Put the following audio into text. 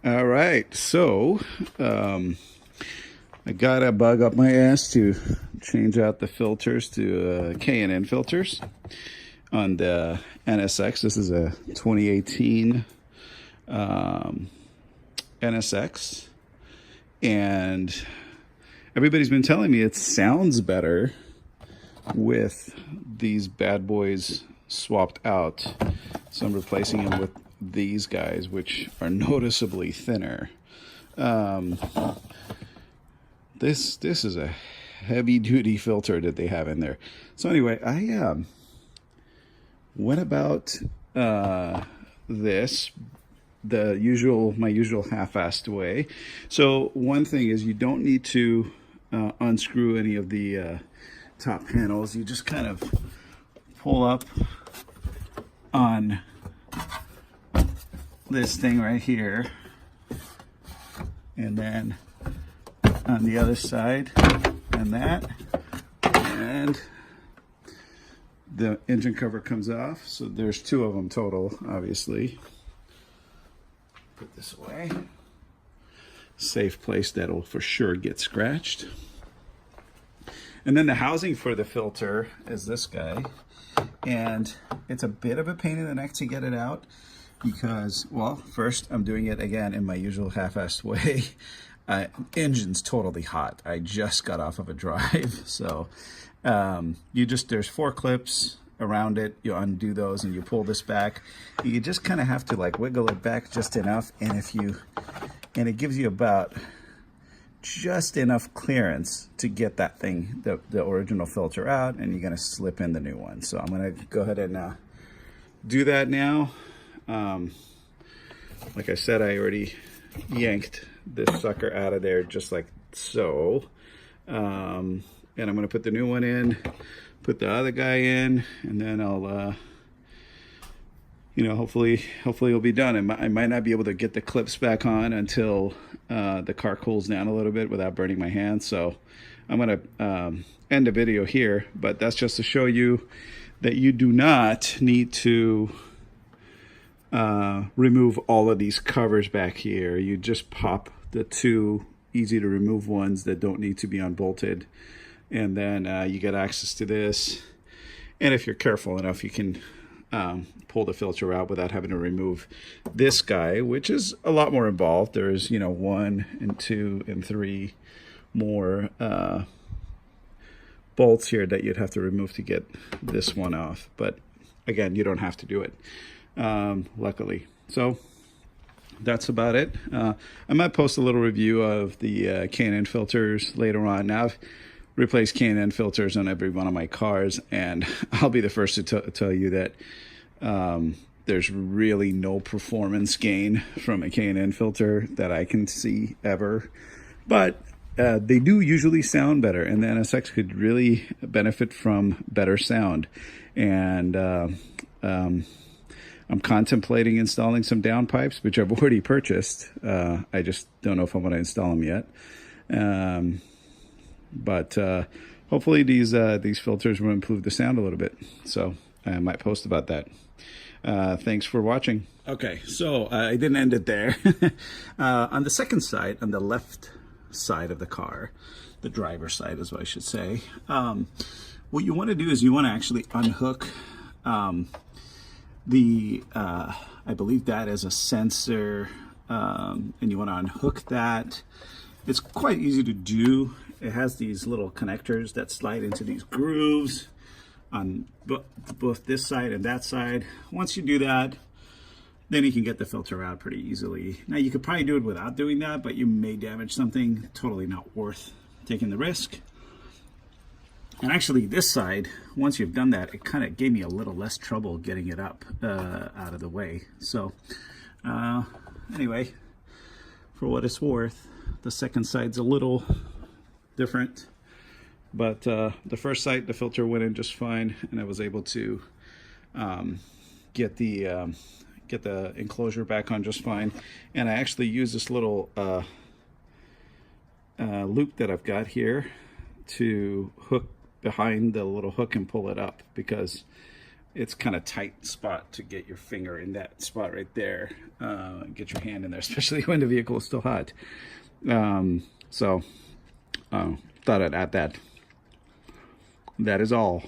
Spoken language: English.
All right, so I got a bug up my ass to change out the filters to K&N filters on the NSX. This is a 2018 NSX, and everybody's been telling me it sounds better with these bad boys swapped out. So I'm replacing them with these guys, which are noticeably thinner. This is a heavy duty filter that they have in there. So anyway, I went about this my usual half-assed way. So one thing is you don't need to unscrew any of the top panels. You just kind of pull up on this thing right here, and then on the other side, and the engine cover comes off. So there's two of them total, obviously. Put this away. Safe place that'll for sure get scratched. And then the housing for the filter is this guy, and it's a bit of a pain in the neck to get it out because, well, first I'm doing it again in my usual half-assed way. Engine's totally hot. I just got off of a drive, so there's 4 clips around it. You undo those and you pull this back. You just kind of have to like wiggle it back just enough, and it gives you about just enough clearance to get that thing, the original filter out, and you're going to slip in the new one. So I'm going to go ahead and do that now. Like I said, I already yanked this sucker out of there just like so. And I'm going to put the new one in, put the other guy in, and then I'll hopefully it'll be done. I might not be able to get the clips back on until the car cools down a little bit without burning my hands. So I'm going to end the video here, but that's just to show you that you do not need to remove all of these covers back here. You just pop the 2 easy to remove ones that don't need to be unbolted, and then you get access to this. And if you're careful enough, you can pull the filter out without having to remove this guy, which is a lot more involved. There's 1 and 2 and 3 more bolts here that you'd have to remove to get this one off, but again, you don't have to do it, luckily. So that's about it. I might post a little review of the K&N filters later on. Now I've replaced K&N filters on every one of my cars, and I'll be the first to tell you that there's really no performance gain from a K&N filter that I can see ever, but they do usually sound better, and the NSX could really benefit from better sound. And I'm contemplating installing some downpipes, which I've already purchased. I just don't know if I want to install them yet. But hopefully these filters will improve the sound a little bit. So I might post about that. Thanks for watching. Okay, so I didn't end it there. On the second side, on the left side of the car, the driver's side is what I should say, what you want to do is you want to actually unhook I believe that is a sensor, and you want to unhook that. It's quite easy to do. It has these little connectors that slide into these grooves on both this side and that side. Once you do that, then you can get the filter out pretty easily. Now you could probably do it without doing that, but you may damage something. Totally not worth taking the risk. And actually this side, once you've done that, it kind of gave me a little less trouble getting it up out of the way. So anyway, for what it's worth, the second side's a little different, but the first side, the filter went in just fine, and I was able to get the enclosure back on just fine. And I actually use this little loop that I've got here to hook behind the little hook and pull it up, because it's kind of tight spot to get your finger in that spot right there. Get your hand in there, especially when the vehicle is still hot. So thought I'd add that. That is all.